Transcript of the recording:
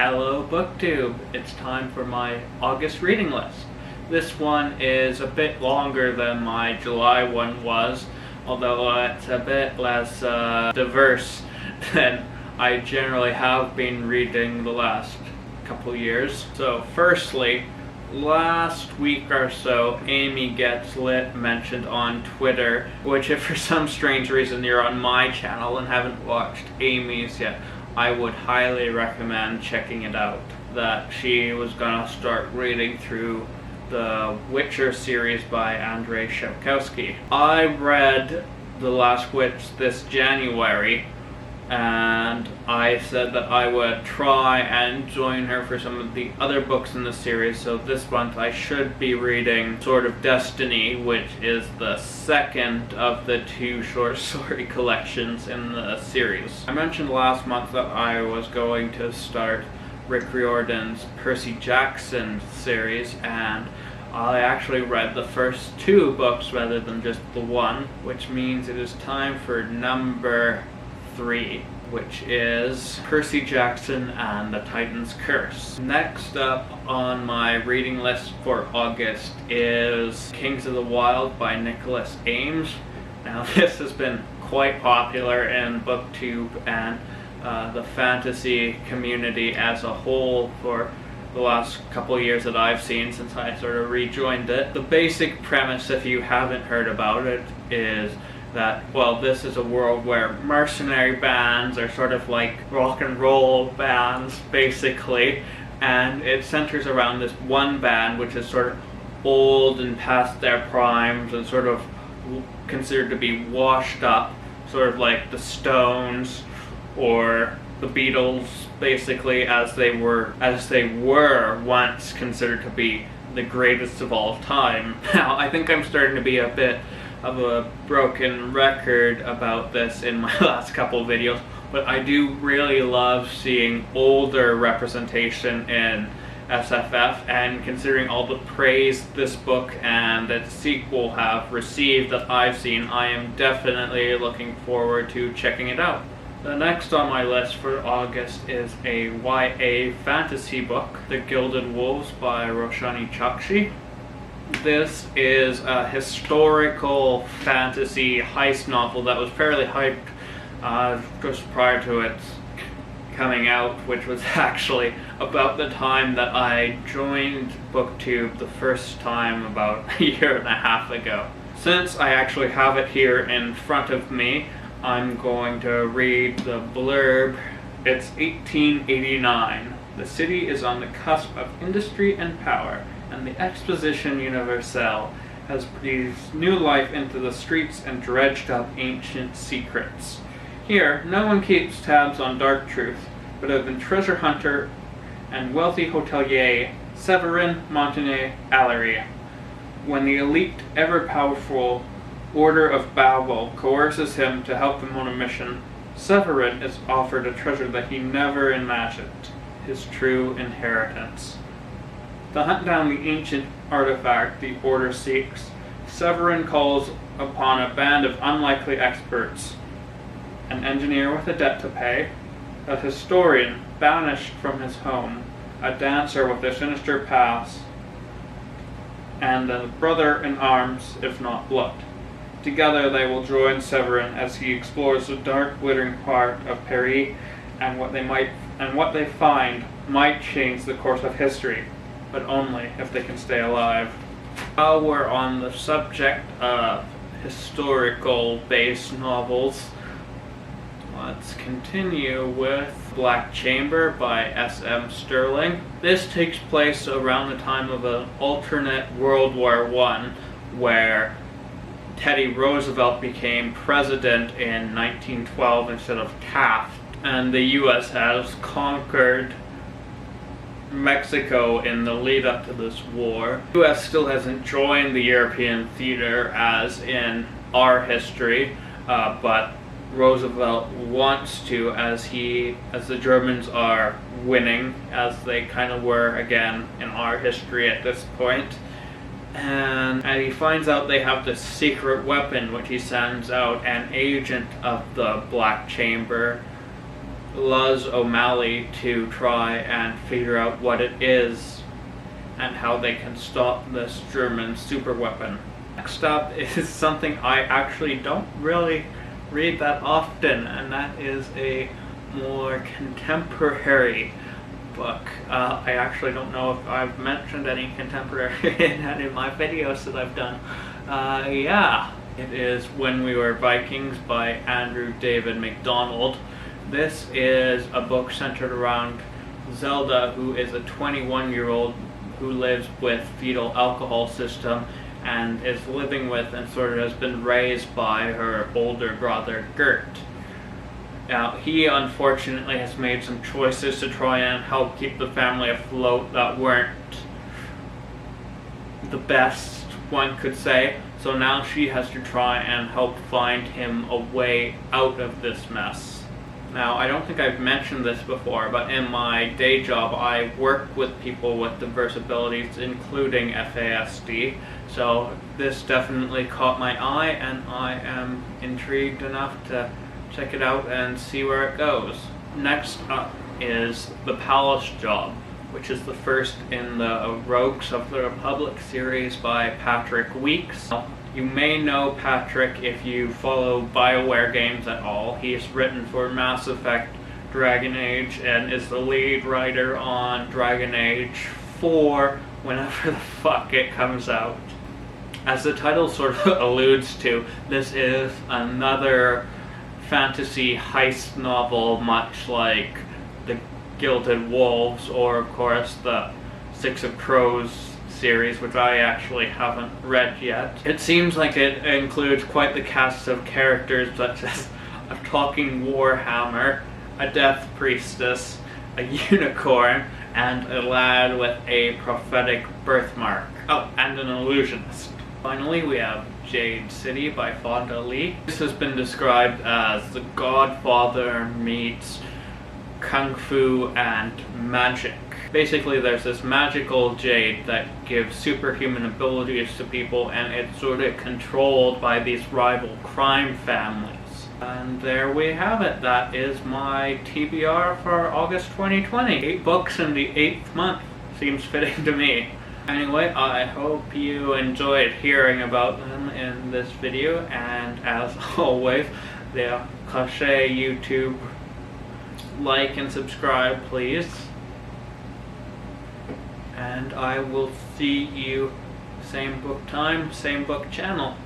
Hello BookTube! It's time for my August reading list. This one is a bit longer than my July one was, although it's a bit less diverse than I generally have been reading the last couple years. So firstly, last week or so, Amy Gets Lit mentioned on Twitter, which if for some strange reason you're on my channel and haven't watched Amy's yet, I would highly recommend checking it out. That she was gonna start reading through the Witcher series by Andrzej Sapkowski. I read The Last Witch this January, and I said that I would try and join her for some of the other books in the series, so this month I should be reading Sword of Destiny, which is the second of the two short story collections in the series. I mentioned last month that I was going to start Rick Riordan's Percy Jackson series, and I actually read the first two books rather than just the one, which means it is time for number 3, which is Percy Jackson and the Titan's Curse. Next up on my reading list for August is Kings of the Wild by Nicholas Ames. Now this has been quite popular in BookTube and the fantasy community as a whole for the last couple years that I've seen since I sort of rejoined it. The basic premise, if you haven't heard about it, is that, well, this is a world where mercenary bands are sort of like rock and roll bands, basically, and it centers around this one band which is sort of old and past their primes and sort of considered to be washed up, sort of like the Stones or the Beatles, basically, as they were once considered to be the greatest of all time. Now, I think I'm starting to be a bit of a broken record about this in my last couple videos, but I do really love seeing older representation in SFF, and considering all the praise this book and its sequel have received that I've seen, I am definitely looking forward to checking it out. The next on my list for August is a YA fantasy book, The Gilded Wolves by Roshani Chokshi. This is a historical fantasy heist novel that was fairly hyped just prior to its coming out, which was actually about the time that I joined BookTube the first time about a year and a half ago. Since I actually have it here in front of me, I'm going to read the blurb. It's 1889. The city is on the cusp of industry and power, and the Exposition Universelle has breathed new life into the streets and dredged up ancient secrets. Here, no one keeps tabs on dark truth, but even treasure hunter and wealthy hotelier Severin Montagne Allery. When the elite, ever-powerful Order of Babel coerces him to help them on a mission, Severin is offered a treasure that he never imagined, his true inheritance. To hunt down the ancient artifact the Order seeks, Severin calls upon a band of unlikely experts: an engineer with a debt to pay, a historian banished from his home, a dancer with a sinister past, and a brother in arms, if not blood. Together they will join Severin as he explores the dark, glittering part of Paris, and what they find might change the course of history, but only if they can stay alive. While we're on the subject of historical-based novels, let's continue with Black Chamber by S.M. Sterling. This takes place around the time of an alternate World War I, where Teddy Roosevelt became president in 1912 instead of Taft, and the U.S. has conquered Mexico in the lead up to this war. The U.S. still hasn't joined the European theater as in our history, but Roosevelt wants to, as the Germans are winning, as they kind of were again in our history at this point. And he finds out they have this secret weapon, which he sends out an agent of the Black Chamber Luz O'Malley to try and figure out what it is and how they can stop this German superweapon. Next up is something I actually don't really read that often, and that is a more contemporary book. I actually don't know if I've mentioned any contemporary in any of my videos that I've done. Yeah. It is When We Were Vikings by Andrew David MacDonald. This is a book centered around Zelda, who is a 21-year-old who lives with fetal alcohol system and is living with and sort of has been raised by her older brother Gert. Now, he unfortunately has made some choices to try and help keep the family afloat that weren't the best, one could say. So now she has to try and help find him a way out of this mess. Now, I don't think I've mentioned this before, but in my day job I work with people with diverse abilities, including FASD. So this definitely caught my eye, and I am intrigued enough to check it out and see where it goes. Next up is The Palace Job, which is the first in the Rogues of the Republic series by Patrick Weeks. You may know Patrick if you follow BioWare games at all. He's written for Mass Effect, Dragon Age, and is the lead writer on Dragon Age 4 whenever the fuck it comes out. As the title sort of alludes to, this is another fantasy heist novel, much like the Gilded Wolves, or of course the Six of Crows series, which I actually haven't read yet. It seems like it includes quite the cast of characters such as a talking warhammer, a death priestess, a unicorn, and a lad with a prophetic birthmark. Oh, and an illusionist. Finally, we have Jade City by Fonda Lee. This has been described as The Godfather meets Kung Fu and magic. Basically, there's this magical jade that gives superhuman abilities to people, and it's sort of controlled by these rival crime families. And there we have it. That is my TBR for August 2020. 8 books in the 8th month. Seems fitting to me. Anyway, I hope you enjoyed hearing about them in this video, and as always, the cliche YouTube, like and subscribe please, and I will see you same book time, same book channel.